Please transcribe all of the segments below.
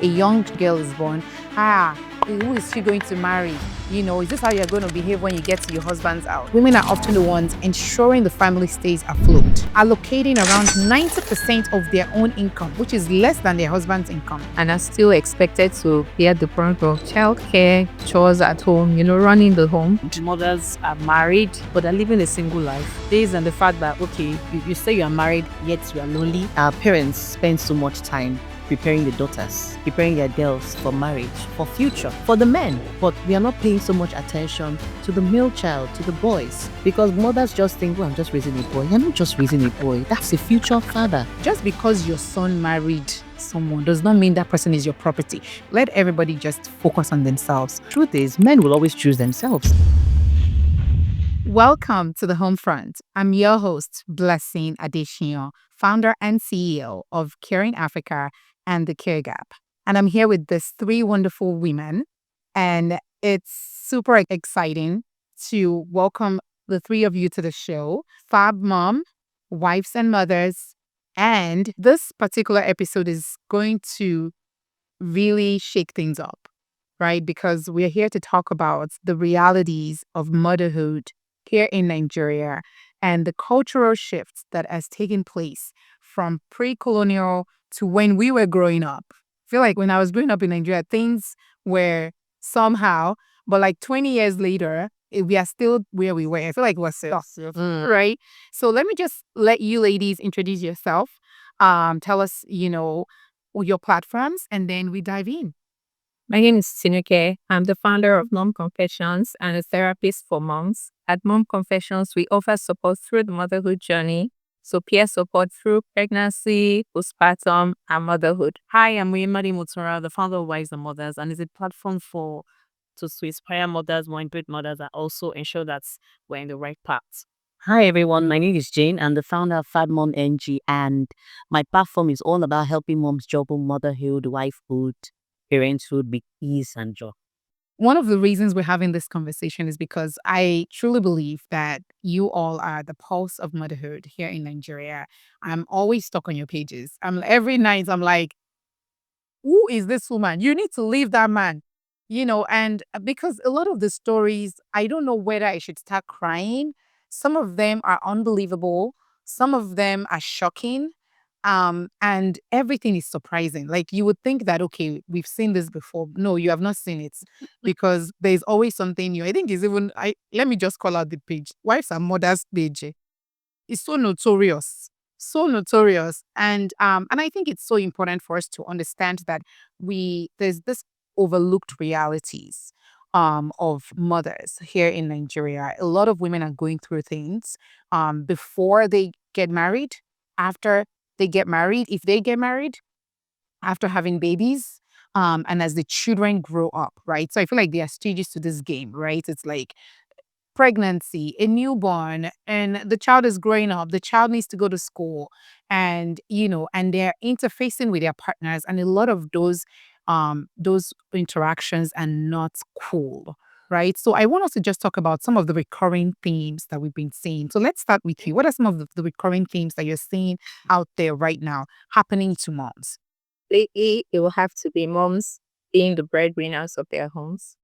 a young girl is born, who is she going to marry? Is this how you're going to behave when you get to your husband's house? Women are often the ones ensuring the family stays afloat, allocating around 90% of their own income, which is less than their husband's income, and are still expected to bear the brunt of childcare, chores at home, running the home. Mothers are married, but are living a single life. Based on the fact that, okay, you say you are married, yet you are lonely. Our parents spend so much time preparing the daughters, preparing their girls for marriage, for future, for the men. But we are not paying so much attention to the male child, to the boys. Because mothers just think, well, I'm just raising a boy. You're not just raising a boy. That's a future father. Just because your son married someone does not mean that person is your property. Let everybody just focus on themselves. Truth is, men will always choose themselves. Welcome to the Home Front. I'm your host, Blessing Adesina, founder and CEO of Caring Africa and the Care Gap. And I'm here with these three wonderful women. And it's super exciting to welcome the three of you to the show. Fab Mum, wives and mothers. And this particular episode is going to really shake things up, right? Because we're here to talk about the realities of motherhood here in Nigeria and the cultural shifts that has taken place from pre-colonial to when we were growing up. I feel like when I was growing up in Nigeria, things were somehow, but like 20 years later, we are still where we were. I feel like we're still, right? So let me just let you ladies introduce yourself. Tell us, your platforms, and then we dive in. My name is Tinuke. I'm the founder of Mom Confessions and a therapist for moms. At Mom Confessions, we offer support through the motherhood journey. So peer support through pregnancy, postpartum, and motherhood. Hi, I'm Mari Mutura, the founder of Wives and Mothers, and it's a platform to inspire mothers, more great mothers, and also ensure that we're in the right path. Hi everyone, my name is Jane. I'm the founder of Fab Mum NG, and my platform is all about helping moms juggle motherhood, wifehood, parenthood with ease and joy. One of the reasons we're having this conversation is because I truly believe that you all are the pulse of motherhood here in Nigeria. I'm always stuck on your pages. Every night I'm like, who is this woman? You need to leave that man. And because a lot of the stories, I don't know whether I should start crying. Some of them are unbelievable. Some of them are shocking. And everything is surprising. Like you would think that, okay, we've seen this before. No, you have not seen it because there's always something new. I think it's even, let me just call out the page. Wives and Mothers page. It's so notorious. So notorious. And I think it's so important for us to understand that there's this overlooked realities of mothers here in Nigeria. A lot of women are going through things before they get married, after they get married, if they get married, after having babies, and as the children grow up, right? So I feel like there are stages to this game, right? It's like pregnancy, a newborn, and the child is growing up. The child needs to go to school, and and they're interfacing with their partners, and a lot of those interactions are not cool. Right. So I want us to just talk about some of the recurring themes that we've been seeing. So let's start with you. What are some of the recurring themes that you're seeing out there right now happening to moms? Lately, it will have to be moms being the breadwinners of their homes.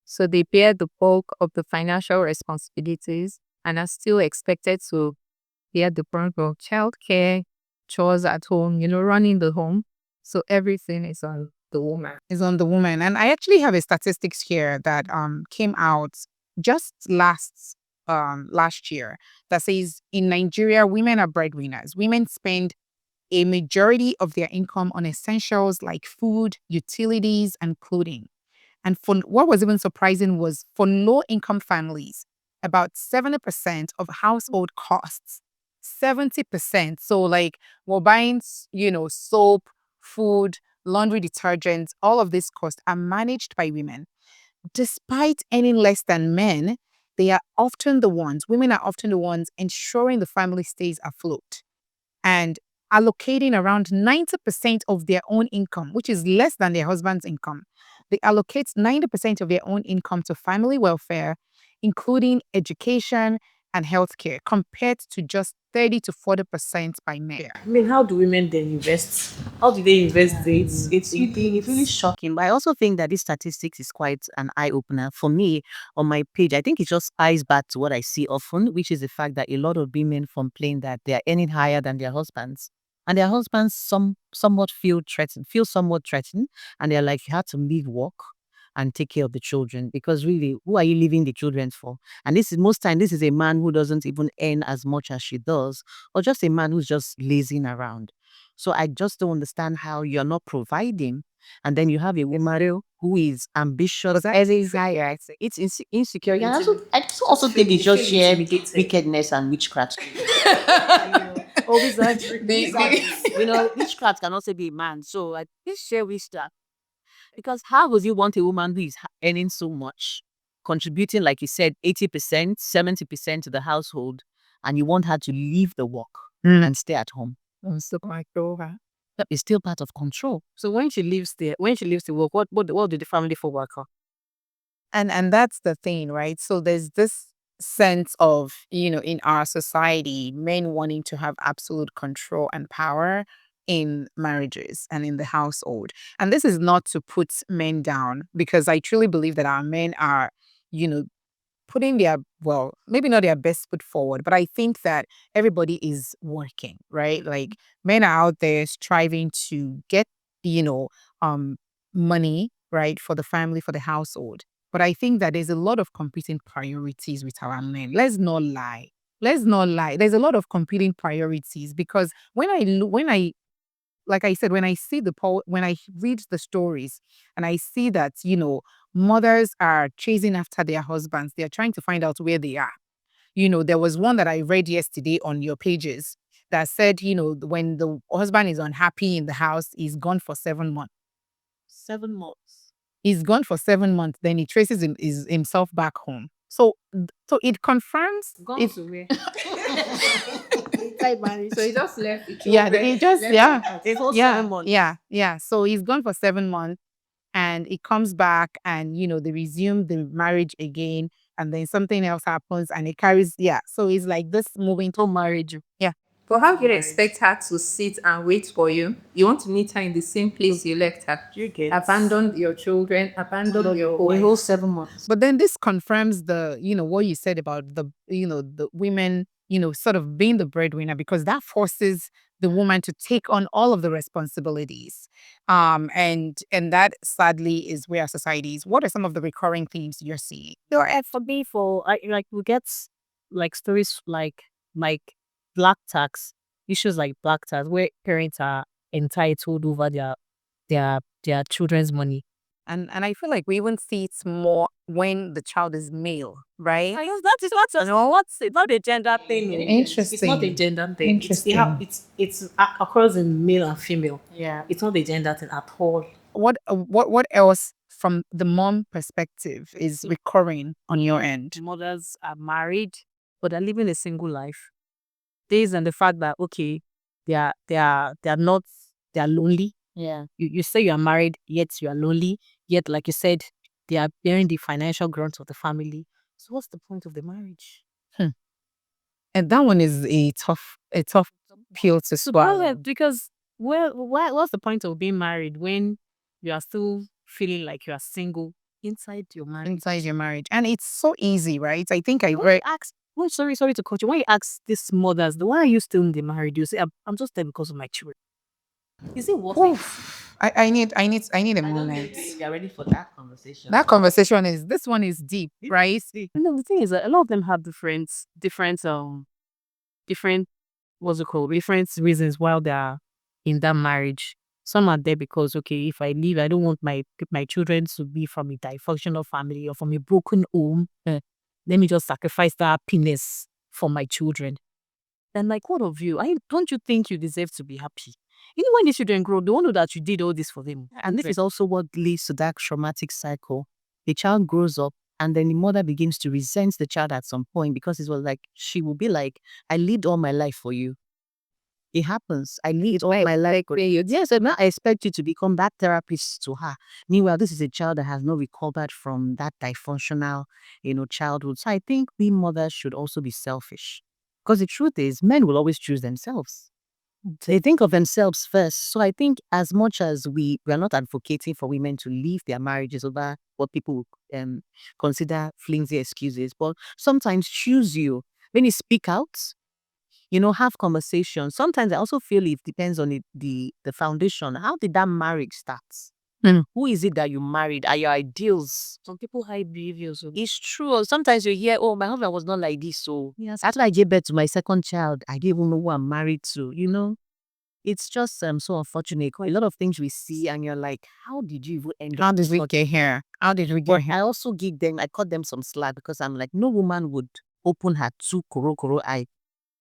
So they bear the bulk of the financial responsibilities and are still expected to bear the brunt of childcare, chores at home, running the home. So everything is on the woman. Is on the woman. And I actually have a statistics here that came out just last year that says in Nigeria, women are breadwinners. Women spend a majority of their income on essentials like food, utilities, and clothing. And for what was even surprising was for low-income families, about 70% of household costs, 70%. So like we're buying, soap, food, laundry detergents, all of these costs are managed by women. Despite earning less than men, women are often the ones ensuring the family stays afloat and allocating around 90% of their own income, which is less than their husband's income. They allocate 90% of their own income to family welfare, including education and healthcare compared to just 30 to 40% by men. I mean, how do women then invest? How do they invest? It's really Shocking. But I also think that this statistics is quite an eye opener for me on my page. I think it just eyes back to what I see often, which is the fact that a lot of women complain that they are earning higher than their husbands. And their husbands somewhat feel somewhat threatened, and they're like, you have to leave work and take care of the children, because really, who are you leaving the children for? And this is most time this is a man who doesn't even earn as much as she does, or just a man who's just lazing around. So I just don't understand how you're not providing, and then you have a woman who is ambitious. As is higher. It's insecure. Yeah, I also think it's just sheer wickedness and witchcraft. Always that. Witchcraft can also be a man. So I this share witchcraft. Because how would you want a woman who is earning so much, contributing, like you said, 80%, 70% to the household, and you want her to leave the work and stay at home? So like over. That is still part of control. So when she leaves the work, what do the family for work? And that's the thing, right? So there's this sense of, in our society, men wanting to have absolute control and power in marriages and in the household. And this is not to put men down, because I truly believe that our men are, you know, putting their, well, maybe not their best foot forward, but I think that everybody is working, right? Like, men are out there striving to get, you know, um money, right, for the family, for the household. But I think that there's a lot of competing priorities with our men. Let's not lie. Let's not lie. There's a lot of competing priorities, because when I like I said, when I see when I read the stories and I see that, mothers are chasing after their husbands, they're trying to find out where they are. There was one that I read yesterday on your pages that said, when the husband is unhappy in the house, he's gone for 7 months. 7 months. He's gone for 7 months, then he traces himself back home. So it confirms. Gone to where? So he just left the Yeah, children. he just, yeah. A whole Yeah, 7 months. yeah. So he's gone for 7 months, and he comes back, and they resume the marriage again, and then something else happens, and it carries. Yeah, so it's like this moving to marriage. Yeah. But how do you expect her to sit and wait for you? You want to meet her in the same place you left her. You get Abandon your children, abandon your a whole wife. 7 months. But then this confirms what you said about the women, sort of being the breadwinner, because that forces the woman to take on all of the responsibilities. And that sadly is where our society is. What are some of the recurring themes you're seeing? For me, like we get like stories like black tax issues, like black tax, where parents are entitled over their children's money. And I feel like we even see it more when the child is male, right? I guess that is it's not a gender thing. It's not a gender thing. Interesting. It's occurs in male and female. Yeah. It's not a gender thing at all. What else from the mom perspective is recurring on your end? Mothers are married, but they're living a single life. Based on the fact that okay, they're lonely. Yeah. You say you are married, yet you are lonely. Yet, like you said, they are bearing the financial grunt of the family. So what's the point of the marriage? And that one is a tough pill to swallow. Because what's the point of being married when you are still feeling like you are single inside your marriage? Inside your marriage. And it's so easy, right? I think I When read. you ask, sorry to cut you. When you ask these mothers, why are you still in the marriage? You say, I'm just there because of my children. Is it worth it? Oof. I need a moment. You're ready for that conversation. This one is deep, right? The thing is that a lot of them have different what's it called, different reasons why they are in that marriage. Some are there because okay, if I leave, I don't want my children to be from a dysfunctional family or from a broken home. Let me just sacrifice that happiness for my children. And like, what of you? Don't you think you deserve to be happy? When these children grow, they won't know that you did all this for them. And this is also what leads to that traumatic cycle. The child grows up, and then the mother begins to resent the child at some point, because it was like, she will be like, I lived all my life for you. It happens. I lived all my life. Yes, and now I expect you to become that therapist to her. Meanwhile, this is a child that has not recovered from that dysfunctional, childhood. So I think we mothers should also be selfish. Because the truth is, men will always choose themselves. They think of themselves first. So I think as much as we are not advocating for women to leave their marriages over what people would, consider flimsy excuses, but sometimes choose you. When you speak out, have conversations. Sometimes I also feel it depends on the foundation. How did that marriage start? Who is it that you married? Are your ideals? Some people hide behaviors. It's true. Sometimes you hear, oh, my husband was not like this. So yes, after I gave birth to my second child, I didn't even know who I'm married to. It's just so unfortunate. A lot of things we see, and you're like, how did you even end How up? did we get here? How did we get But here? I also I cut them some slack because I'm like, no woman would open her two koro eye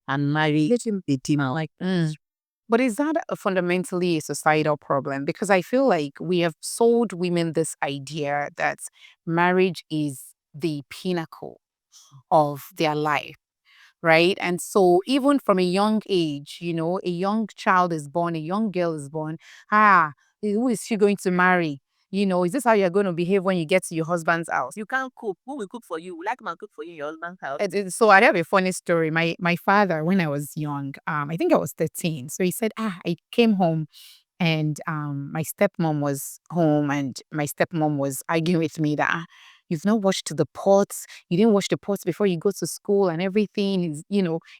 and marry a team like this. But is that fundamentally a societal problem? Because I feel like we have sold women this idea that marriage is the pinnacle of their life, right? And so even from a young age, a young child is born, a young girl is born. Who is she going to marry? Is this how you're going to behave when you get to your husband's house? You can't cook. Who will cook for you? Like man cook for you in your husband's house. So I have a funny story. My father, when I was young, I think I was 13. So he said, I came home and my stepmom was home and my stepmom was arguing with me that you've not washed the pots, you didn't wash the pots before you go to school and everything is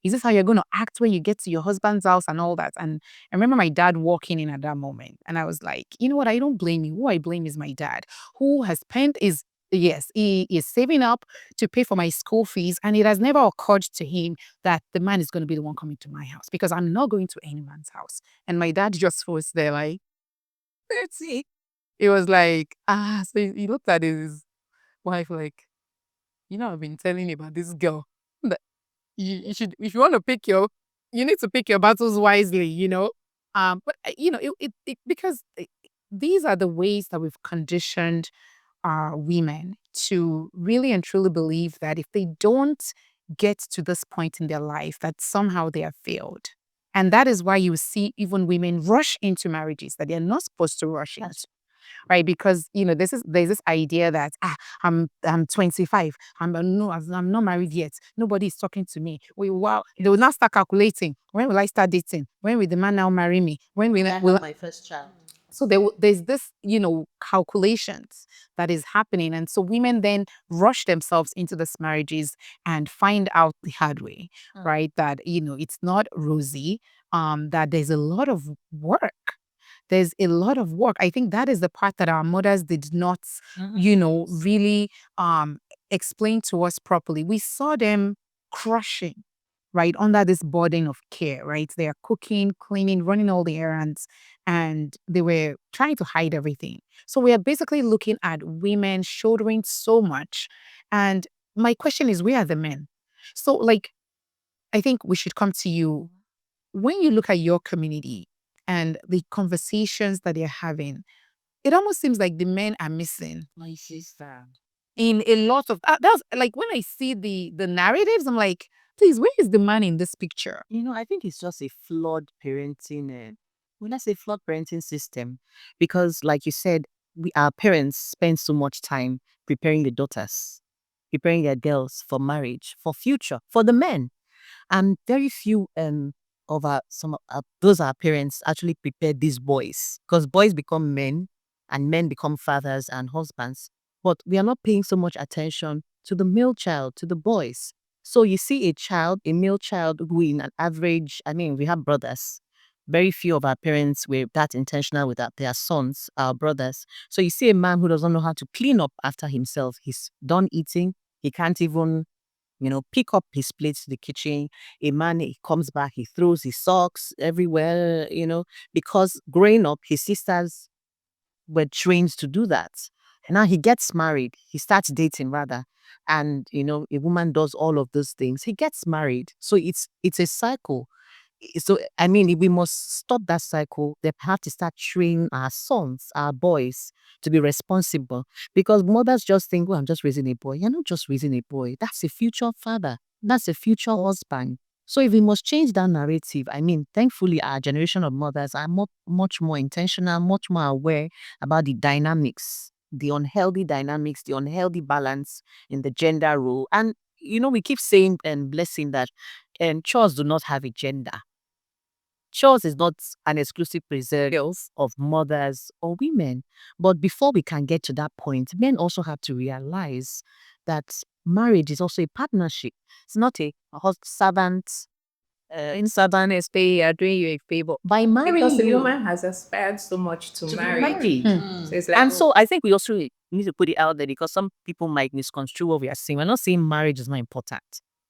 this how you're going to act when you get to your husband's house and all that? And I remember my dad walking in at that moment and I was like, you know what, I don't blame you. Who I blame is my dad, who has spent is yes, he is saving up to pay for my school fees, and it has never occurred to him that the man is going to be the one coming to my house because I'm not going to any man's house. And my dad just was there like, let's see. It was like, so he looked at his wife like, I've been telling you about this girl. That you should, if you want to you need to pick your battles wisely. But because these are the ways that we've conditioned our women to really and truly believe that if they don't get to this point in their life, that somehow they have failed. And that is why you see even women rush into marriages that they're not supposed to rush into, right? Because there's this idea that I'm 25, I'm not married yet. Nobody is talking to me. They will now start calculating, when will I start dating? When will the man now marry me? When will My first child. so there's this, calculations that is happening. And so women then rush themselves into these marriages and find out the hard way, right? That, it's not rosy, that there's a lot of work. There's a lot of work. I think that is the part that our mothers did not, really explain to us properly. We saw them crushing, right, under this burden of care, right? They are cooking, cleaning, running all the errands, and they were trying to hide everything. So we are basically looking at women shouldering so much. And my question is, where are the men? So, like, I think we should come to you. When you look at your community and the conversations that they're having, it almost seems like the men are missing My sister. in a lot of that's like when I see the narratives, I'm like, please, where is the man in this picture? I think it's just a flawed parenting. When I say flawed parenting system, because like you said, our parents spend so much time preparing the daughters, preparing their girls for marriage, for future, for the men. And very few of those our parents actually prepare these boys, because boys become men and men become fathers and husbands. But we are not paying so much attention to the male child, to the boys. So you see a male child who in an average, I mean, we have brothers. Very few of our parents were that intentional with their sons, our brothers. So you see a man who doesn't know how to clean up after himself. He's done eating. He can't even pick up his plates to the kitchen. A man, he comes back, he throws his socks everywhere, because growing up, his sisters were trained to do that. And now he gets married, he starts dating rather. And, a woman does all of those things. He gets married. So it's a cycle. So, I mean, we must stop that cycle. They have to start training our sons, our boys to be responsible. Because mothers just think, well, I'm just raising a boy. You're not just raising a boy. That's a future father. That's a future husband. So if we must change that narrative, I mean, thankfully, our generation of mothers are much more intentional, much more aware about the dynamics, the unhealthy dynamics, the unhealthy balance in the gender role. And, we keep saying and blessing that chores do not have a gender. Chores is not an exclusive preserve of mothers or women. But before we can get to that point, men also have to realize that marriage is also a partnership. It's not a servant. In Southern Estate, you are doing you a favor. By marrying Because the you woman has aspired so much to to be marry. married. So it's like, And so I think we also need to put it out there because some people might misconstrue what we are saying. We're not saying marriage is not important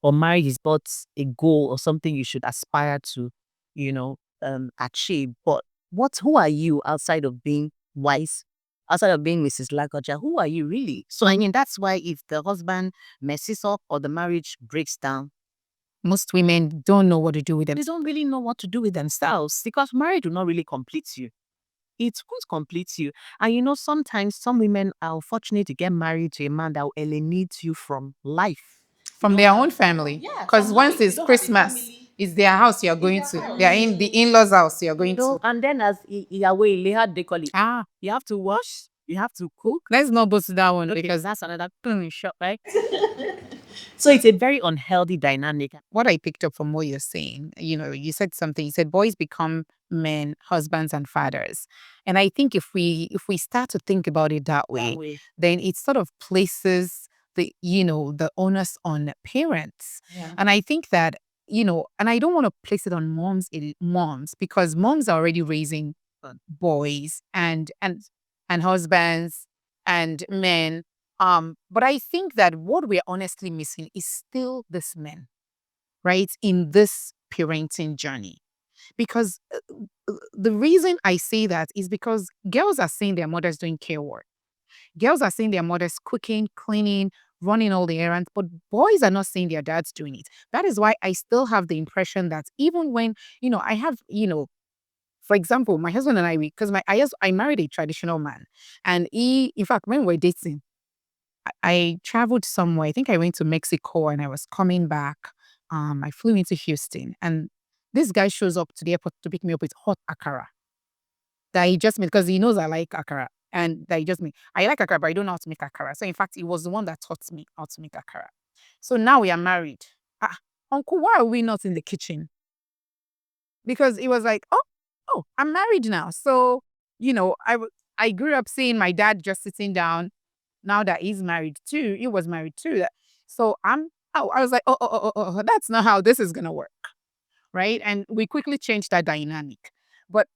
or marriage is but a goal or something you should aspire to, achieve. But who are you outside of being wise, outside of being Mrs. Lagoja? Who are you really? So I mean, that's why if the husband messes up or the marriage breaks down, Most women don't know what to do with them. they don't really know what to do with themselves because marriage will not really complete you. It won't complete you. And sometimes some women are fortunate to get married to a man that will alienate you from life. From their own family. Because once it's Christmas, it's their house you're going to. They are in the in-laws' house you're going to. And then as Iyawe, they call it. Ah, You have to wash, you have to cook. let's not go to that one Okay, because that's another thing in shop, right? So it's a very unhealthy dynamic. what I picked up from what you're saying, you said something. You said boys become men, husbands, and fathers. And I think if we start to think about it that way, then it sort of places the onus on parents. Yeah. And I think that, and I don't want to place it on moms because moms are already raising boys and husbands and men. But I think that what we're honestly missing is still this men, right, in this parenting journey. Because the reason I say that is because girls are seeing their mothers doing care work. Girls are seeing their mothers cooking, cleaning, running all the errands, but boys are not seeing their dads doing it. That is why I still have the impression that even when, I have, for example, my husband and I, because I married a traditional man, and in fact, when we were dating, I traveled somewhere. I think I went to Mexico and I was coming back. I flew into Houston and this guy shows up to the airport to pick me up with hot akara that he just made because he knows I like akara. And that he just made. I like akara, but I don't know how to make akara. So in fact, he was the one that taught me how to make akara. So now we are married. Uncle, why are we not in the kitchen? Because it was like, oh, I'm married now. So, I grew up seeing my dad just sitting down. Now that he's married too, he was married too. So I was like, oh, that's not how this is gonna work, right? And we quickly changed that dynamic. But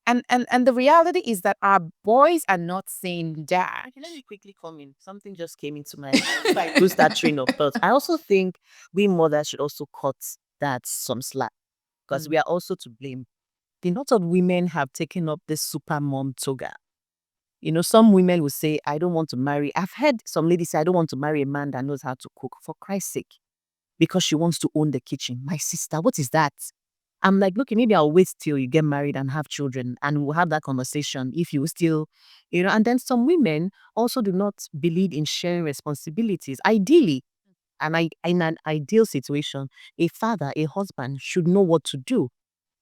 and the reality is that our boys are not saying dad. Okay, let me quickly come in. Something just came into my mind. Lose that train of thought. I also think we mothers should also cut that some slack because we are also to blame. A lot of women have taken up this super mom toga. Some women will say, I don't want to marry. I've heard some ladies say, I don't want to marry a man that knows how to cook for Christ's sake because she wants to own the kitchen. My sister, what is that? I'm like, look, maybe I'll wait till you get married and have children and we'll have that conversation if you still, and then some women also do not believe in sharing responsibilities. Ideally, in an ideal situation, a father, a husband should know what to do.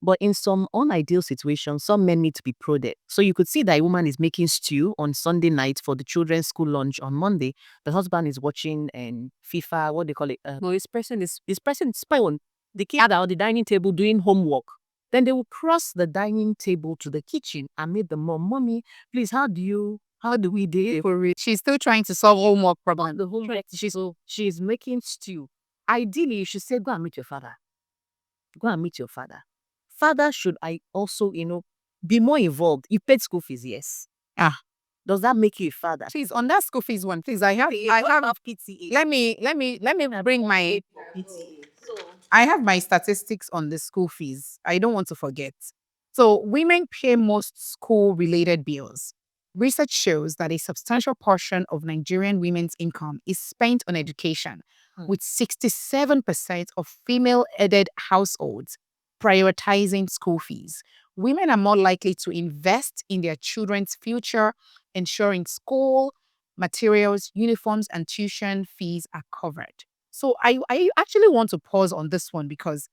But in some unideal situations, some men need to be prodded. So you could see that a woman is making stew on Sunday night for the children's school lunch on Monday. The husband is watching FIFA, what they call it. No, his person is spy on the kids are at the dining table doing homework. Then they will cross the dining table to the kitchen and meet the mom. Mommy, please, how do we do it? She's still trying to solve homework problem. The homework, she's making stew. Ideally, you should say, go and meet your father. Go and meet your father. Father should also, be more involved. You paid school fees, yes. Does that make you a father? Please, on that school fees one, please, I have PTA. Let me bring my PTA. I have my statistics on the school fees. I don't want to forget. So women pay most school-related bills. Research shows that a substantial portion of Nigerian women's income is spent on education, with 67% of female-headed households prioritizing school fees. Women are more likely to invest in their children's future, ensuring school materials, uniforms, and tuition fees are covered. So I actually want to pause on this one because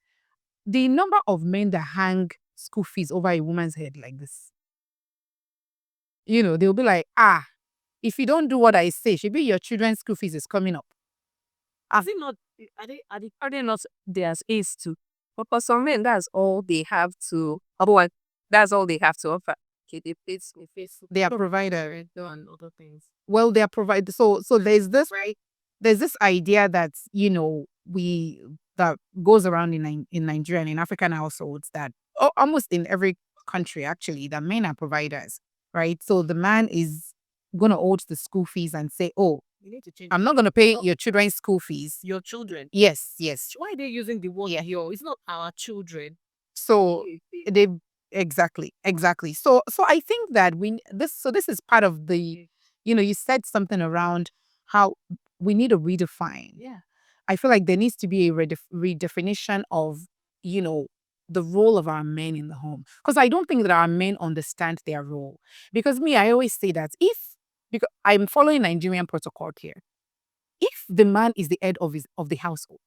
the number of men that hang school fees over a woman's head like this, they'll be like, if you don't do what I say, should be your children's school fees is coming up. Is it not? Are they not there's ace too? But for some men, that's all they have to. Otherwise, that's all they have to offer. Okay, they face They are provider. and other things. Well, they are provider. So there's this right. There's this idea that we that goes around in Nigeria and in African households that almost in every country actually that men are providers, right? So the man is gonna hold the school fees and say, "Oh, You need to change. I'm not gonna pay your children's school fees." Your children. Yes, yes. Why are they using the word your? It's not our children. So they exactly. So I think that this is part of the you said something around how we need to redefine. Yeah. I feel like there needs to be a redefinition of the role of our men in the home, because I don't think that our men understand their role. Because I always say that because I'm following Nigerian protocol here, if the man is the head of the household,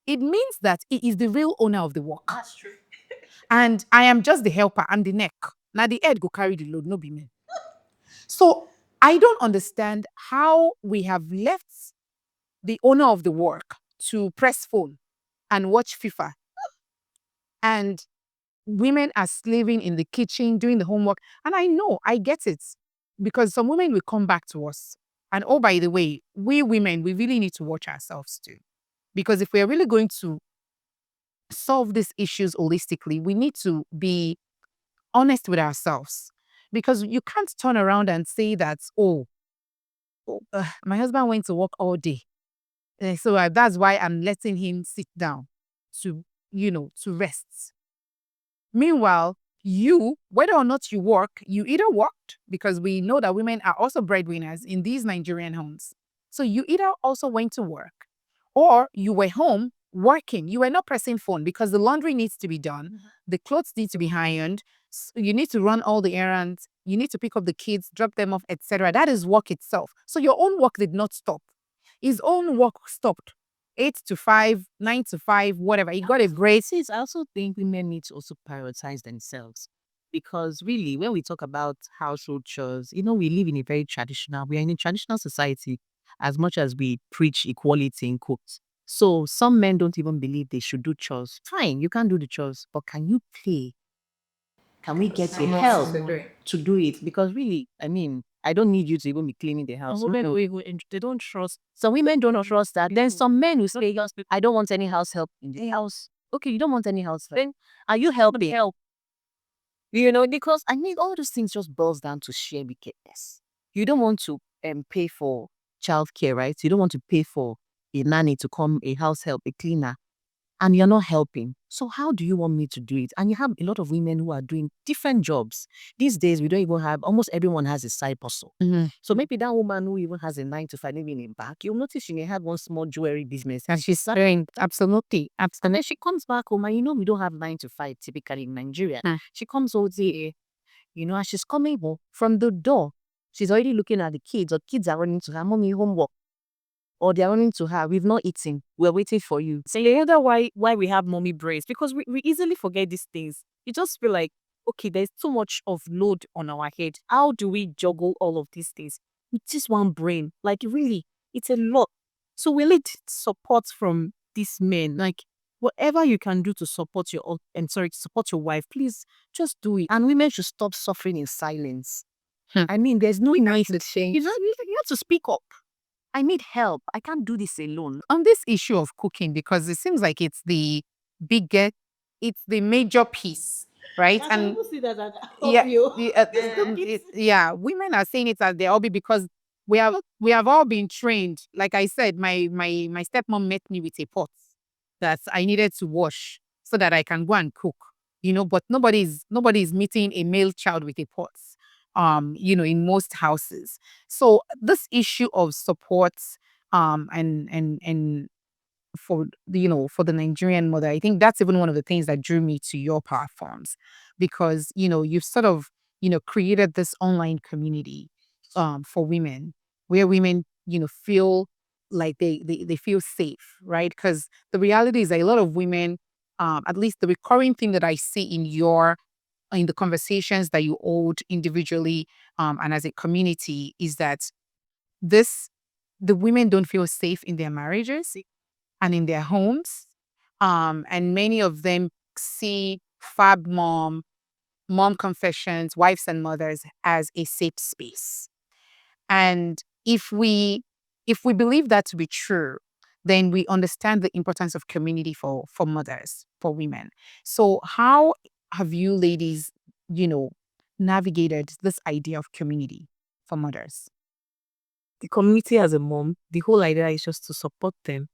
it means that he is the real owner of the work. That's true. And I am just the helper and the neck. Now the head go carry the load, no be me. So I don't understand how we have left the owner of the work to press phone and watch FIFA. And women are slaving in the kitchen, doing the homework. And I know, I get it. Because some women will come back to us. And oh, by the way, we women, we really need to watch ourselves too. Because if we are really going to solve these issues holistically, we need to be honest with ourselves. Because you can't turn around and say that, my husband went to work all day. So that's why I'm letting him sit down to rest. Meanwhile, whether or not you work, you either worked, because we know that women are also breadwinners in these Nigerian homes. So you either also went to work, or you were home working. You were not pressing phone because the laundry needs to be done. The clothes need to be ironed. You need to run all the errands. You need to pick up the kids, drop them off, etc. That is work itself. So your own work did not stop. His own work stopped. 8 to 5, 9 to 5, whatever. He got a great. I also think women need to also prioritize themselves. Because really, when we talk about household chores, we live in we are in a traditional society as much as we preach equality in quotes. So some men don't even believe they should do chores. Fine, you can do the chores, but can you play? Can we get your help to do it? Because really, I don't need you to even be cleaning the house. Women they don't trust. Some women don't trust that. Then some men will say, I don't want any house help in the house. Okay, you don't want any house help. Then are you helping? Help. Because all those things just boils down to sheer wickedness. You don't want to pay for childcare, right? You don't want to pay for a nanny to come, a house help, a cleaner, and you're not helping. So how do you want me to do it? And you have a lot of women who are doing different jobs. These days, we don't even have, almost everyone has a side hustle. So maybe that woman who even has a 9 to 5, maybe in a back, you'll notice she may have one small jewelry business. And she's doing absolutely. And then she comes back home, and we don't have 9 to 5 typically in Nigeria. She comes all day, and she's coming home from the door. She's already looking at the kids, or kids are running to her, mommy, homework. Or they're running to her, we've not eaten, we're waiting for you. So you wonder why we have mommy brains, because we easily forget these things. You just feel like, okay, there's too much of load on our head. How do we juggle all of these things with just one brain? Like really, it's a lot. So we need support from these men. Like whatever you can do to support support your wife, please just do it. And women should stop suffering in silence. There's no need to change. You have to speak up. I need help. I can't do this alone. On this issue of cooking, because it seems like it's the major piece, right? And see that women are saying it's as their hobby because we have all been trained. Like I said, my stepmom met me with a pot that I needed to wash so that I can go and cook. But nobody's meeting a male child with a pot. In most houses. So this issue of support, and for the Nigerian mother, I think that's even one of the things that drew me to your platforms, because you've sort of created this online community for women, where women feel like they feel safe, right? Because the reality is that a lot of women at least the recurring thing that I see in the conversations that you hold individually and as a community is that this the women don't feel safe in their marriages and in their homes. And many of them see Fab Mom, Mom Confessions, Wives and Mothers as a safe space. And if we believe that to be true, then we understand the importance of community for mothers, for women. So how have you ladies, you know, navigated this idea of community for mothers? The community as a mom, the whole idea is just to support them.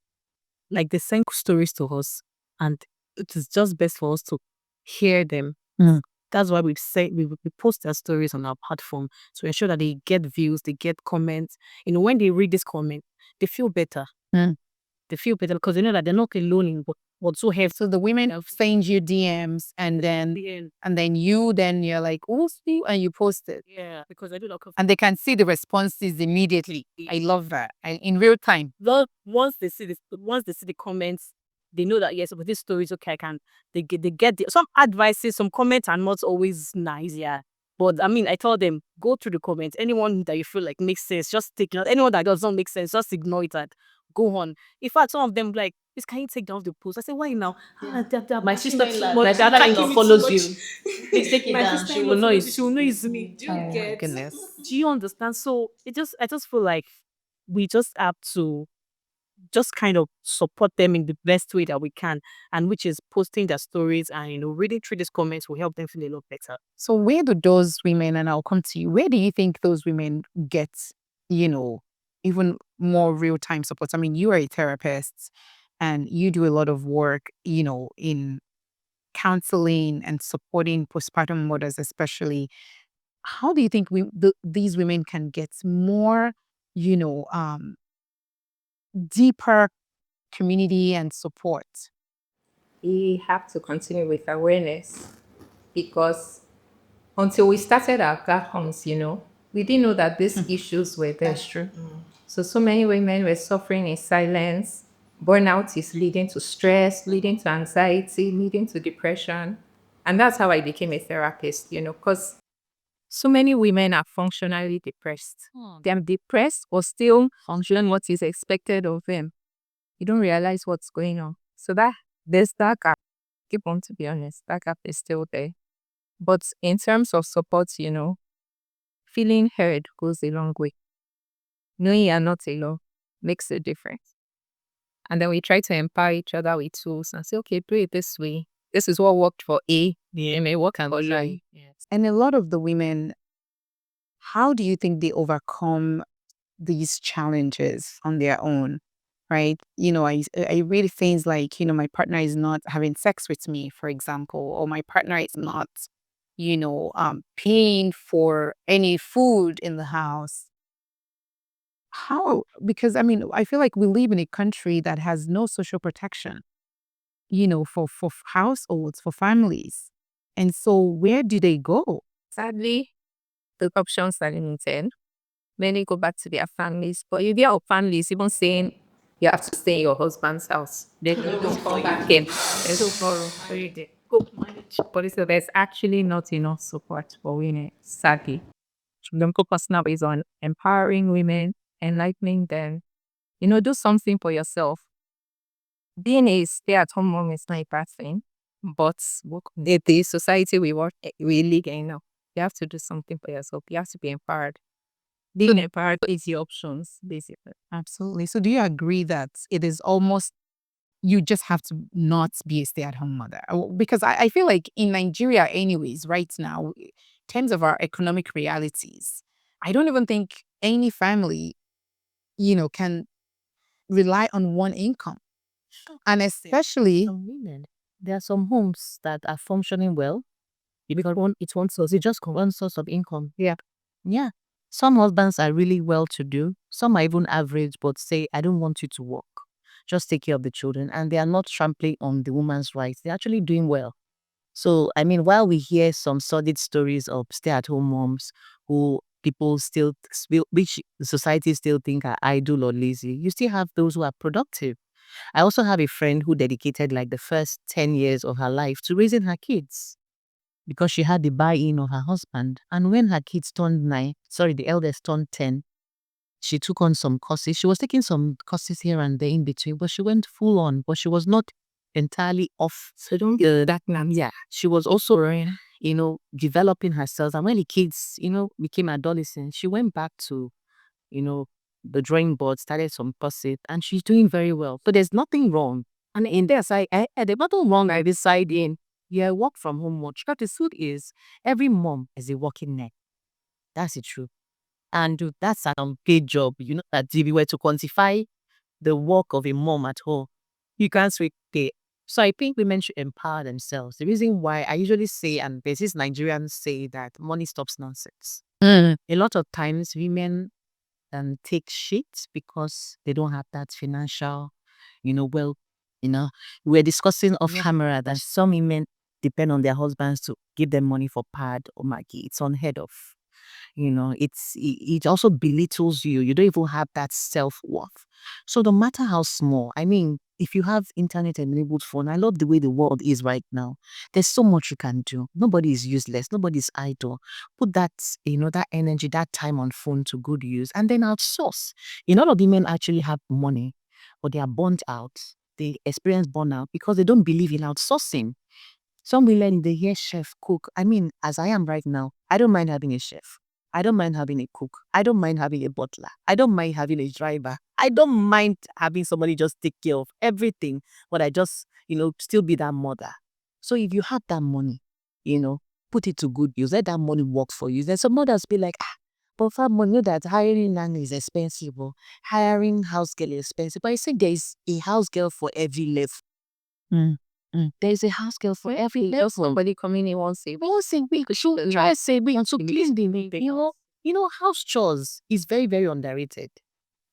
Like they send stories to us, and it is just best for us to hear them. Mm. That's why we post their stories on our platform to ensure that they get views, they get comments. When they read this comment, they feel better. Mm. They feel better because they know that they're not alone in whatsoever. So the women send you DMs and then you're like, oh, see, and you post it. Yeah, because I do like And they can see the responses immediately. I love that. And in real time. once they see the comments, they know that yes, but this story is okay. They get some advices, some comments are not always nice, yeah. But I mean, I told them go through the comments. Anyone that you feel like makes sense, just take it out. Anyone that doesn't make sense, just ignore it and go on. In fact, some of them like, please can you take down the post? I said, why now? My sister too But much. the other in-law follows you. Please take it My down. She will know it's me. Do you get? Goodness. Do you understand? So I just feel like we just have to just kind of support them in the best way that we can, and which is posting their stories and reading through these comments will help them feel a lot better. So where do those women, and I'll come to you, where do you think those women get, even more real-time support? I mean, you are a therapist and you do a lot of work, in counseling and supporting postpartum mothers, especially. How do you think these women can get more, deeper community and support? We have to continue with awareness because until we started our car homes, we didn't know that these issues were there. That's true. So many women were suffering in silence. Burnout is leading to stress, leading to anxiety, leading to depression. And that's how I became a therapist, because so many women are functionally depressed. They're depressed or still functioning what is expected of them. You don't realize what's going on. So there's that gap. Keep on, to be honest, that gap is still there. But in terms of support, feeling heard goes a long way. Knowing you're not alone makes a difference. And then we try to empower each other with tools and say, okay, do it this way. This is what worked for A. It may work for you. Yes. And a lot of the women, how do you think they overcome these challenges on their own? Right? I read things like, my partner is not having sex with me, for example, or my partner is not, paying for any food in the house. How? Because I mean, I feel like we live in a country that has no social protection, for households, for families. And so where do they go? Sadly, the options are limited. Many go back to their families. But if your family is even saying you have to stay in your husband's house, then you don't come back again. There's no forum for you there. Go manage. But so there's actually not enough support for women, sadly. The focus now is on empowering women, enlightening them. Do something for yourself. Being a stay-at-home mom is not a bad thing, but the society we live in now, you have to do something for yourself. You have to be empowered. Being empowered is the options, basically. Absolutely. So do you agree that it is almost, you just have to not be a stay-at-home mother? Because I feel like in Nigeria anyways, right now, in terms of our economic realities, I don't even think any family, can rely on one income. And especially, Some women, there are some homes that are functioning well because it's one source. It's just one source of income. Yeah. Yeah. Some husbands are really well to do. Some are even average, but say, I don't want you to work. Just take care of the children. And they are not trampling on the woman's rights. They're actually doing well. So, I mean, while we hear some sordid stories of stay-at-home moms who people which the society still think are idle or lazy, you still have those who are productive. I also have a friend who dedicated like the first 10 years of her life to raising her kids because she had the buy-in of her husband. And when her kids turned 9, sorry, the eldest turned 10, she took on some courses. She was taking some courses here and there in between, but she went full on, but she was not entirely off. So don't that plan. Yeah. She was also, developing herself. And when the kids, became adolescents, she went back to, you know, the drawing board, started some courses, and she's doing very well. So there's nothing wrong. And in there, there's nothing wrong by deciding, yeah, work from home much. But the truth is, every mom is a working neck. That's the truth. And that's an unpaid job. You know that if you were to quantify the work of a mom at home, you can't really pay. So I think women should empower themselves. The reason why I usually say, and there's this Nigerians say that money stops nonsense. A lot of times women take shit because they don't have that financial, well, we're discussing off camera that some women depend on their husbands to give them money for pad or Maggie. It's unheard of. It also belittles you. You don't even have that self-worth. So no matter how small, I mean, if you have internet enabled phone, I love the way the world is right now. There's so much you can do. Nobody is useless. Nobody is idle. Put that, that energy, that time on phone to good use and then outsource. A lot of women actually have money, but they are burnt out. They experience burnout because they don't believe in outsourcing. Some women, they hear chef, cook. I mean, as I am right now, I don't mind having a chef. I don't mind having a cook. I don't mind having a butler. I don't mind having a driver. I don't mind having somebody just take care of everything, but I just, still be that mother. So if you have that money, put it to good use. Let that money work for you. Then some mothers be like, but Fab Mum, know that hiring nanny is expensive. Or hiring house girl is expensive. But I say there is a house girl for every level. There's a house girl for every level. Somebody coming in once a week. Once a week, she'll try saving and to clean the house chores is very, very underrated.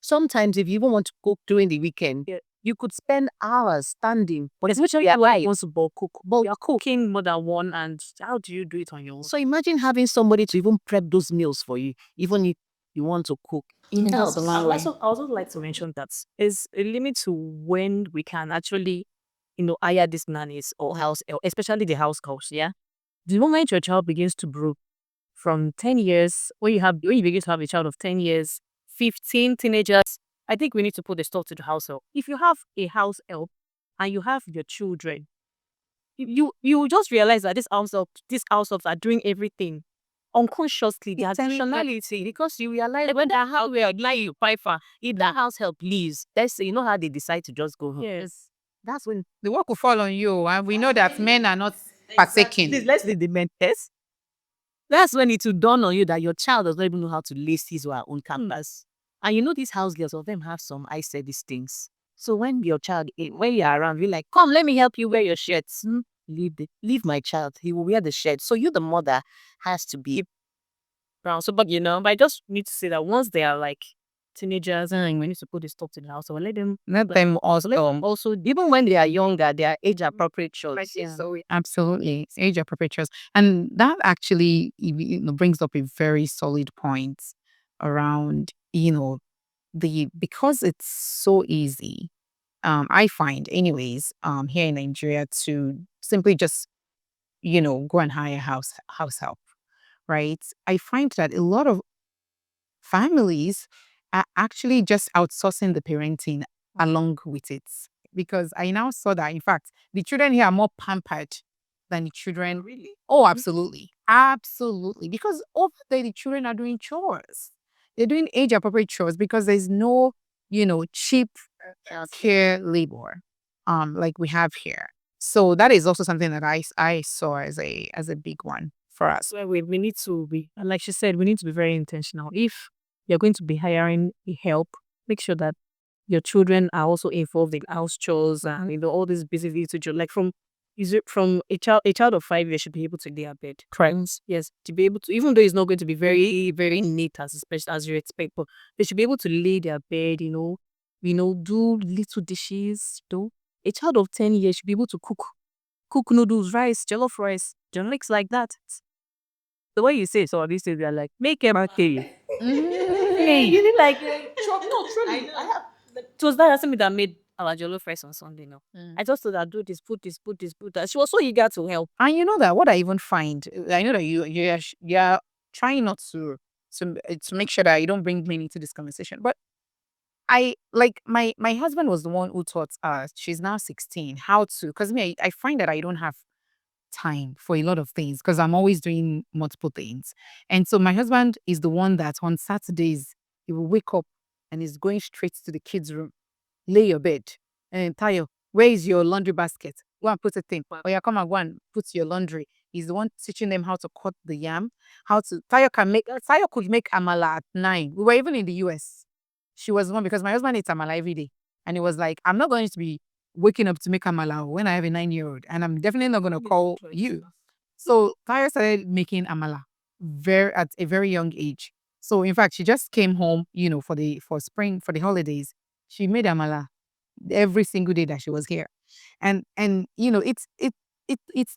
Sometimes if you even want to cook during the weekend, you could spend hours standing. But Especially why you want to bulk cook. But you're cooking more than one, and how do you do it on your own? so imagine having somebody to even prep those meals for you, even if you want to cook. I also like to mention that there's a limit to when we can actually, hire these nannies or especially the house girls. Yeah, the moment your child begins to grow from 10 years, when you begin to have a child of 10 years, 15 teenagers, I think we need to put the stuff to the house help. If you have a house help and you have your children, you just realize that these house helps are doing everything unconsciously. Their Intentionality, because you realize when that house where you pay for, if that house help leaves, that's you know how they decide to just go home. Yes. That's when The work will fall on you, and we know that men are not partaking. let's leave the men test. That's when it will dawn on you that your child does not even know how to lace his or her own canvas. And these house girls, of them have some eye service things. So when your child, when you're around, you're like, come, let me help you wear your shirts. Leave my child. He will wear the shirt. So you, the mother, has to be Brown. So, but but I just need to say that once they are like teenagers and we need to put the stuff to the house, so let them also, even when they are younger, they are age appropriate chores. So absolutely, it's age appropriate choice, and that actually brings up a very solid point around because it's so easy. I find, anyways, here in Nigeria to simply just go and hire house help, right? I find that a lot of families are actually just outsourcing the parenting along with it. Because I now saw that, in fact, the children here are more pampered than the children. Really? Oh, absolutely. Absolutely. Because over there, the children are doing chores. They're doing age appropriate chores because there's no, cheap care labor like we have here. So that is also something that I saw as a big one for us. So we need to be, like she said, we need to be very intentional. If you're going to be hiring help, make sure that your children are also involved in house chores and all these busy little jobs. Like from a child of 5 years should be able to lay a bed. Correct. Yes, to be able to, even though it's not going to be very, very neat as you expect, but they should be able to lay their bed. Do little dishes. A child of 10 years should be able to cook noodles, rice, jollof rice, generics like that. The way you say it, so these days they are like, make everything. Hey, you need like, no, truly. I have. It was that me that made our jollof rice on Sunday now. Mm. I just told her, do this, put this, put this, put that. She was so eager to help. And you know that what I even find, I know that you're trying not to make sure that you don't bring me into this conversation. But I like my husband was the one who taught us. She's now 16 how to, because me I find that I don't have time for a lot of things because I'm always doing multiple things. And so my husband is the one that on Saturdays he will wake up and is going straight to the kids' room, lay your bed, and Tayo, where is your laundry basket? Go and put it in. Or yeah, come and go and put your laundry. He's the one teaching them how to cut the yam, how to Tayo could make amala at 9. We were even in the US. She was the one because my husband eats amala every day. And he was like, I'm not going to be waking up to make amala when I have a 9-year-old. And I'm definitely not gonna call you. So Tayo started making amala at a very young age. So in fact, she just came home, for spring, for the holidays. She made amala every single day that she was here. And it's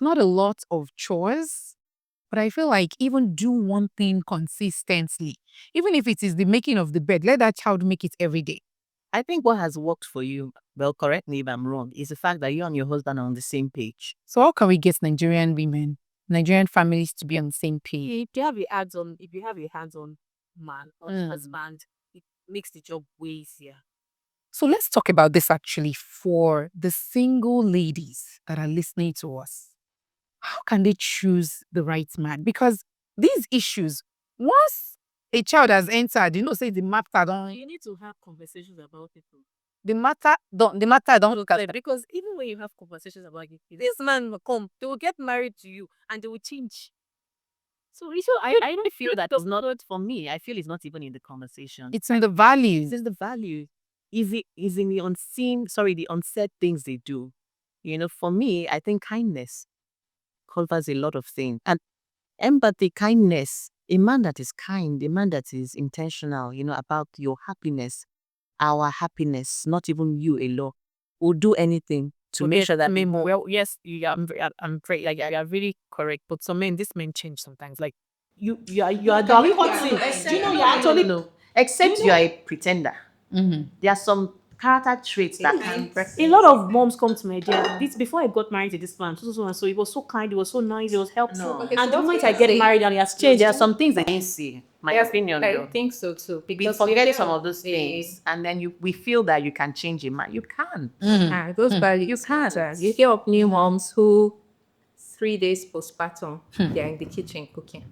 not a lot of chores, but I feel like even do one thing consistently. Even if it is the making of the bed, let that child make it every day. I think what has worked for you, well, correct me if I'm wrong, is the fact that you and your husband are on the same page. So how can we get Nigerian women, Nigerian families to be on the same page? If you have a hands-on man or Mm. husband, it makes the job way easier. So let's talk about this actually for the single ladies that are listening to us. How can they choose the right man? Because these issues, once a child has entered, say the matter don't, You need to have conversations about it. the matter don't look at Because even when you have conversations about it, this man will come, they will get married to you and they will change. So I don't feel that it's not for me. I feel it's not even in the conversation. it's in the values. It's the value. Is in the the unsaid things they do. For me, I think kindness covers a lot of things. And empathy, kindness, a man that is kind, a man that is intentional, about your happiness, our happiness, not even you alone, will do anything to make sure that well, yes, I'm very, like, you are really correct. But these men change sometimes. Like, you are the hurting. Do you know you're actually no. Except you are a pretender. There are some character traits that can a lot of moms come to my dear. This before I got married to this man, so he was so kind, he was so nice, he was helpful. No. And the moment I get married and he has changed, there are some things I didn't see. My opinion, I though. think so too. We Because forget some of those things, and then we feel that you can change a man. You can. those values. You can't. You hear of new moms who 3 days postpartum, they're in the kitchen cooking.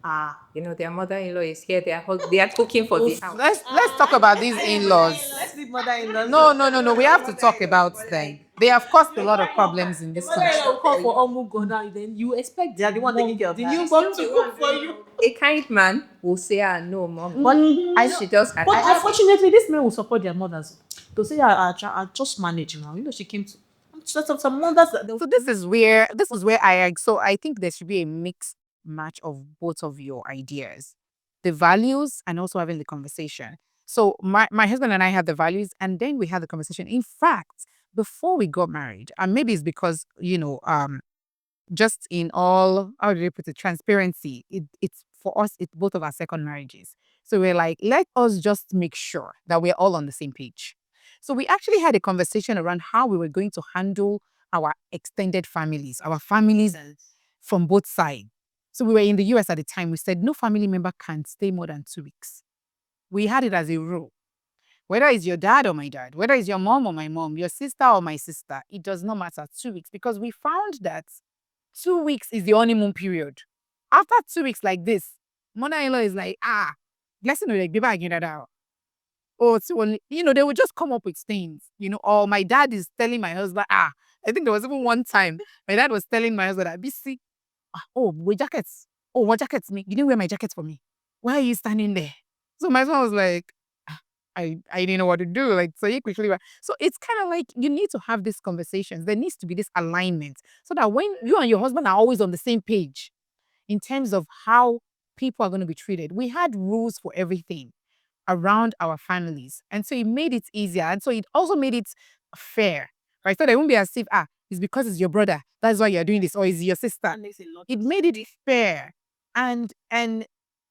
Their mother-in-law is here. They are cooking for the house. Let's talk about these in-laws. leave mother-in-law. No. We have to talk about them. They have caused a lot of problems in this country. call for Omugo now, then you expect They are the one taking care of the that. new mom to cook for you. A kind man will say, no, mom. But She just But unfortunately, these men will support their mothers. They'll say, I just manage now. She came to some mothers that So this is where I think there should be a mixed match of both of your ideas, the values and also having the conversation. So my husband and I had the values and then we had the conversation. In fact, before we got married, and maybe it's because, just in all, how do you put it, transparency, it's for us, it's both of our second marriages. So we're like, let us just make sure that we're all on the same page. So we actually had a conversation around how we were going to handle our extended families, our families from both sides. So we were in the US at the time. We said no family member can stay more than 2 weeks. We had it as a rule. Whether it's your dad or my dad, whether it's your mom or my mom, your sister or my sister, it does not matter. 2 weeks, because we found that 2 weeks is the honeymoon period. After 2 weeks like this, mother-in-law is like, blessing will like be back in that hour. Or so, they would just come up with things, or my dad is telling my husband, I think there was even one time my dad was telling my husband, BC, with jackets. Oh, what jackets me? You didn't wear my jacket for me. Why are you standing there? So my son was like, I didn't know what to do. Like, so he quickly went. So it's kind of like you need to have these conversations. There needs to be this alignment so that when you and your husband are always on the same page in terms of how people are going to be treated. We had rules for everything around our families. And so it made it easier. And so it also made it fair. Right? So there won't be as if, it's because it's your brother. That's why you're doing this. Or it's your sister. It made it fair. And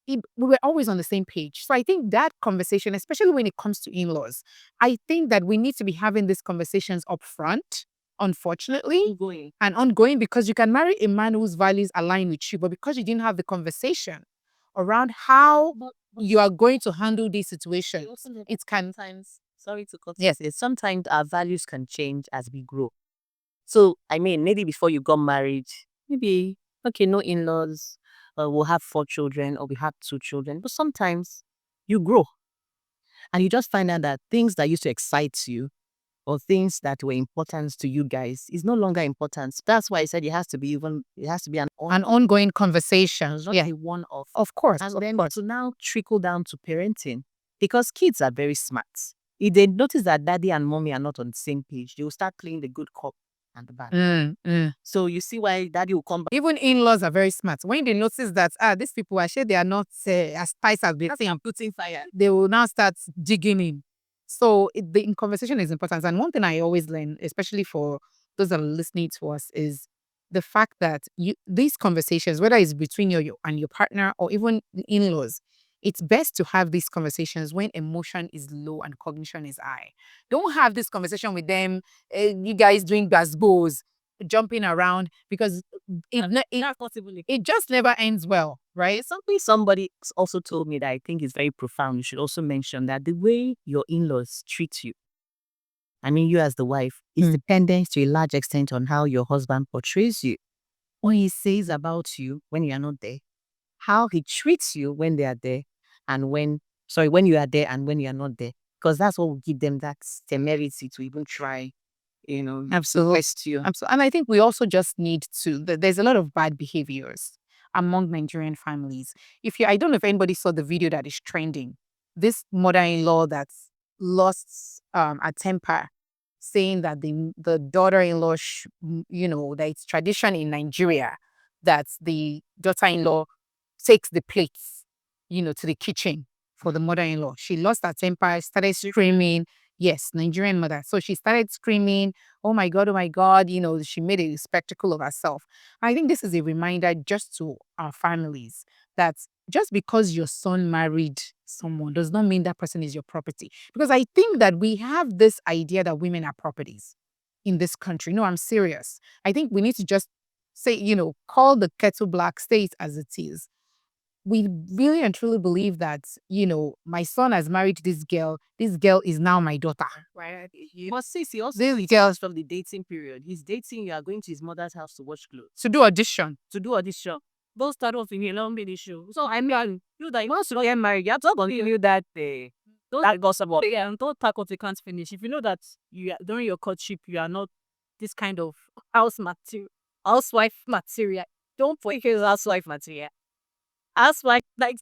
we were always on the same page. So I think that conversation, especially when it comes to in-laws, I think that we need to be having these conversations up front, unfortunately, and ongoing, because you can marry a man whose values align with you, but because you didn't have the conversation around how you are going to handle these situations, it can. Sometimes, sorry to cut. Yes, it's sometimes our values can change as we grow. So, I mean, maybe before you got married, maybe, okay, no in-laws, we'll have 4 children or we have 2 children. But sometimes you grow and you just find out that things that used to excite you or things that were important to you guys is no longer important. That's why I said it has to be An ongoing conversation. not Yeah, a one-off. of course. And Of then course. to now trickle down to parenting, because kids are very smart. If they notice that daddy and mommy are not on the same page, they will start playing the good cop and the bad. So you see why daddy will come back. Even in-laws are very smart. When they notice that these people are sure they are not as spice as they That's why I'm putting fire. they will now start digging in. So the conversation is important. And one thing I always learn, especially for those that are listening to us, is the fact that these conversations, whether it's between you and your partner or even the in-laws, it's best to have these conversations when emotion is low and cognition is high. Don't have this conversation with them, you guys doing gazebos, jumping around, because it just never ends well, right? Something somebody also told me that I think is very profound. You should also mention that the way your in-laws treat you, I mean, you as the wife, is dependent to a large extent on how your husband portrays you. What he says about you when you are not there, how he treats you when they are there, and when you are there and when you are not there. Because that's what will give them that temerity to even try, Absolutely. request you. Absolutely. And I think we also just need to, there's a lot of bad behaviors among Nigerian families. I don't know if anybody saw the video that is trending. This mother-in-law that's lost a temper, saying that the daughter-in-law, that it's tradition in Nigeria that the daughter-in-law takes the plates, to the kitchen for the mother-in-law. She lost her temper, started screaming. Yes, Nigerian mother. So she started screaming, oh my God, she made a spectacle of herself. I think this is a reminder just to our families that just because your son married someone does not mean that person is your property. Because I think that we have this idea that women are properties in this country. No, I'm serious. I think we need to just say, call the kettle black, say it as it is. We really and truly believe that, my son has married this girl. This girl is now my daughter. Right. But sis, he also This tells girl from the dating period. He's dating, you are going to his mother's house to watch clothes. to do audition. To do audition. Both start off in a long video show. So I mean, you that once you get married, you have to continue that that gossip. Yeah, and don't talk of you can't finish. If you know that during your courtship you are not this kind of housewife material, don't put it as housewife material. Housewife, like,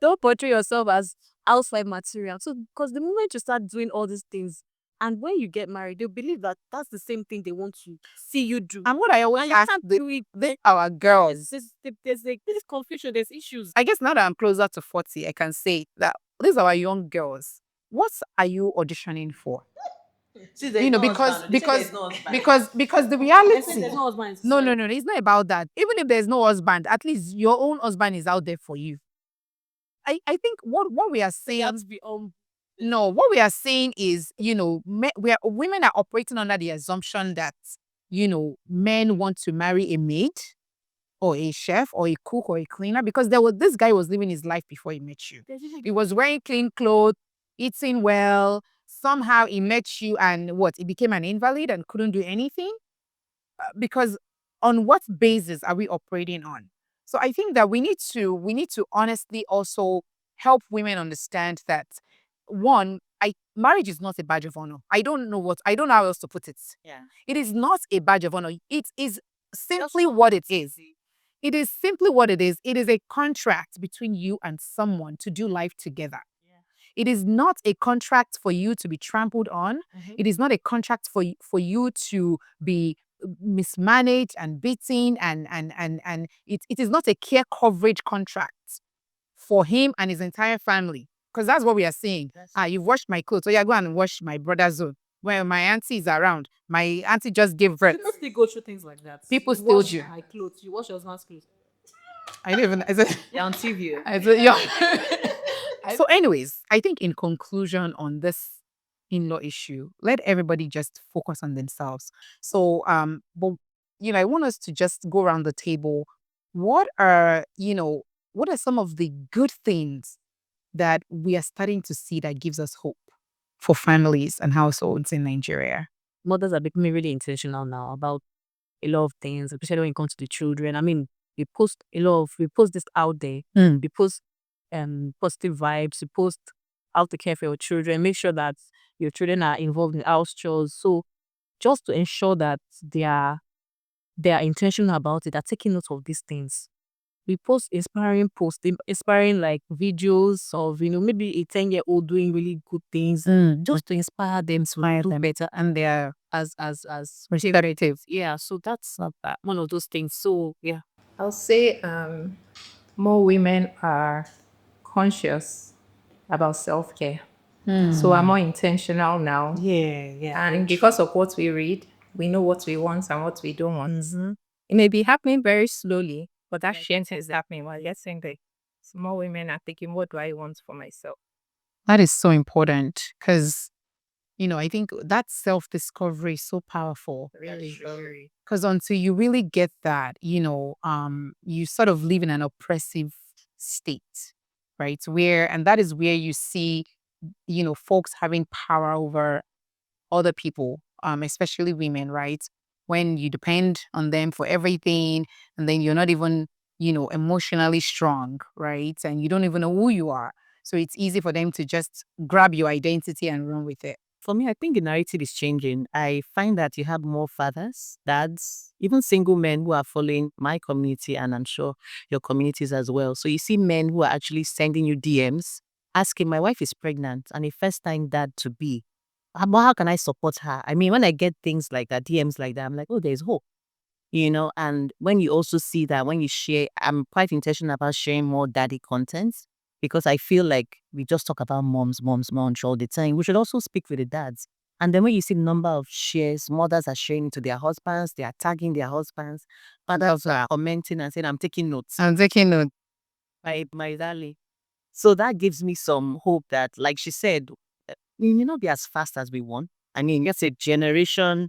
don't portray yourself as housewife material. So, because the moment you start doing all these things, and when you get married, they believe that that's the same thing they want to see you do. And what I always ask our girls, There's confusion, there's issues. I guess now that I'm closer to 40, I can say that these are our young girls. What are you auditioning for? Because the reality. There's no husband. No, it's not about that. Even if there's no husband, at least your own husband is out there for you. I think what we are saying. You have to be No, what we are saying is, women are operating under the assumption that, men want to marry a maid or a chef or a cook or a cleaner, because this guy was living his life before he met you. He was wearing clean clothes, eating well. Somehow he met you and he became an invalid and couldn't do anything. Because on what basis are we operating on? So I think that we need to honestly also help women understand that, one, marriage is not a badge of honor. I don't know how else to put it. Yeah. It is not a badge of honor. It is simply what it is. It is simply what it is. It is a contract between you and someone to do life together. Yeah. It is not a contract for you to be trampled on. It is not a contract for you to be mismanaged and beaten, and it is not a care coverage contract for him and his entire family. Because that's what we are saying. You've washed my clothes, so go and wash my brother's own. When my auntie is around, my auntie just gave birth. People still go through things like that. People You still wash do. my clothes, you wash your husband's clothes. I don't even. I said, You're on TV. I said, yeah. So, anyways, I think in conclusion on this in-law issue, let everybody just focus on themselves. So, but I want us to just go around the table. What are some of the good things that we are starting to see that gives us hope for families and households in Nigeria? Mothers are becoming really intentional now about a lot of things, especially when it comes to the children. I mean, we post this out there. Mm. We post positive vibes. We post how to care for your children. Make sure that your children are involved in house chores. So just to ensure that they are intentional about it, they're taking note of these things. We post inspiring posts, inspiring like videos of, maybe a 10-year-old doing really good things, just to inspire them to do better, and they are as Restorative. yeah. So that's not that one of those things. So yeah. I'll say more women are conscious about self care. So are more intentional now. Yeah, yeah. And because of what we read, we know what we want and what we don't want. It may be happening very slowly, but that change is happening while you're saying that more women are thinking, what do I want for myself? That is so important because, I think that self discovery is so powerful. Really, very. Because until you really get that, you sort of live in an oppressive state, right? And that is where you see, folks having power over other people, especially women, right? When you depend on them for everything, and then you're not even, emotionally strong, right? And you don't even know who you are. So it's easy for them to just grab your identity and run with it. For me, I think the narrative is changing. I find that you have more fathers, dads, even single men who are following my community, and I'm sure your communities as well. So you see men who are actually sending you DMs asking, my wife is pregnant and a first time dad to be. How can I support her? I mean, when I get things like that, DMs like that, I'm like, oh, there's hope. And when you also see that, when you share, I'm quite intentional about sharing more daddy content because I feel like we just talk about moms all the time. We should also speak with the dads. And then when you see the number of shares, mothers are sharing to their husbands, they are tagging their husbands, fathers are commenting and saying, I'm taking notes. I'm taking note. My darling. So that gives me some hope that, like she said, we may not be as fast as we want. I mean, just a generational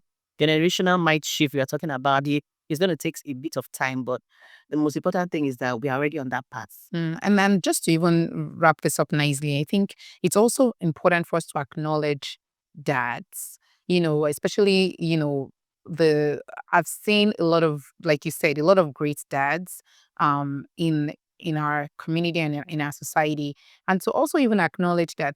might shift we are talking about it. It's going to take a bit of time, but the most important thing is that we are already on that path. And then just to even wrap this up nicely, I think it's also important for us to acknowledge dads, especially, the I've seen a lot of, like you said, a lot of great dads in our community and in our society. And to also even acknowledge that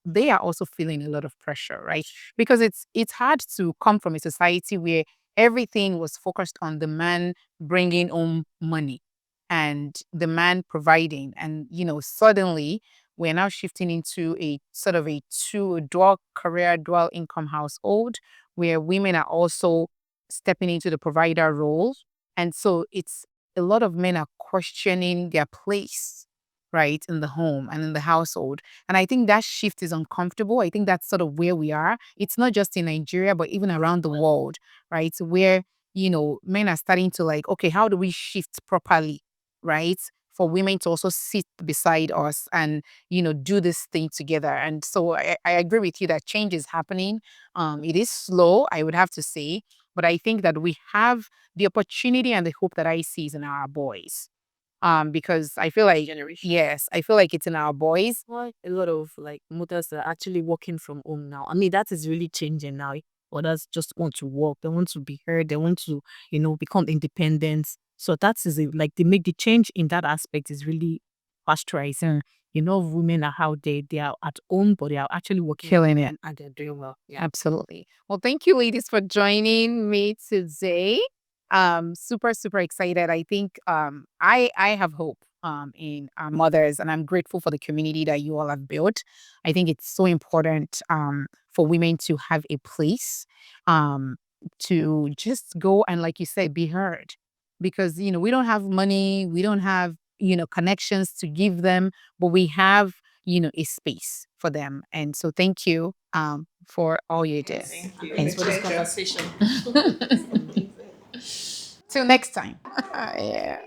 they are also feeling a lot of pressure, right? Because it's hard to come from a society where everything was focused on the man bringing home money and the man providing, and suddenly we're now shifting into a sort of a dual career, dual income household where women are also stepping into the provider role, and so it's a lot of men are questioning their place, right, in the home and in the household. And I think that shift is uncomfortable. I think that's sort of where we are. It's not just in Nigeria, but even around the world, right? Where, men are starting to like, okay, how do we shift properly, right? For women to also sit beside us and, do this thing together. And so I agree with you that change is happening. It is slow, I would have to say, but I think that we have the opportunity and the hope that I see is in our boys, because I feel like Generation. yes, I feel like it's in our boys. Why a lot of like mothers are actually working from home now. I mean, that is really changing now. Others just want to work, they want to be heard, they want to, become independent. So that is like the change in that aspect is really pasteurizing. Women are how they are at home, but they are actually working Killing it. and they're doing well. Yeah. Absolutely. Well, thank you, ladies, for joining me today. Super, super excited. I think I have hope in our mothers, and I'm grateful for the community that you all have built. I think it's so important for women to have a place to just go and, like you said, be heard. Because we don't have money, we don't have connections to give them, but we have a space for them. And so thank you for all you did. Thanks for this conversation. Till next time. Yeah.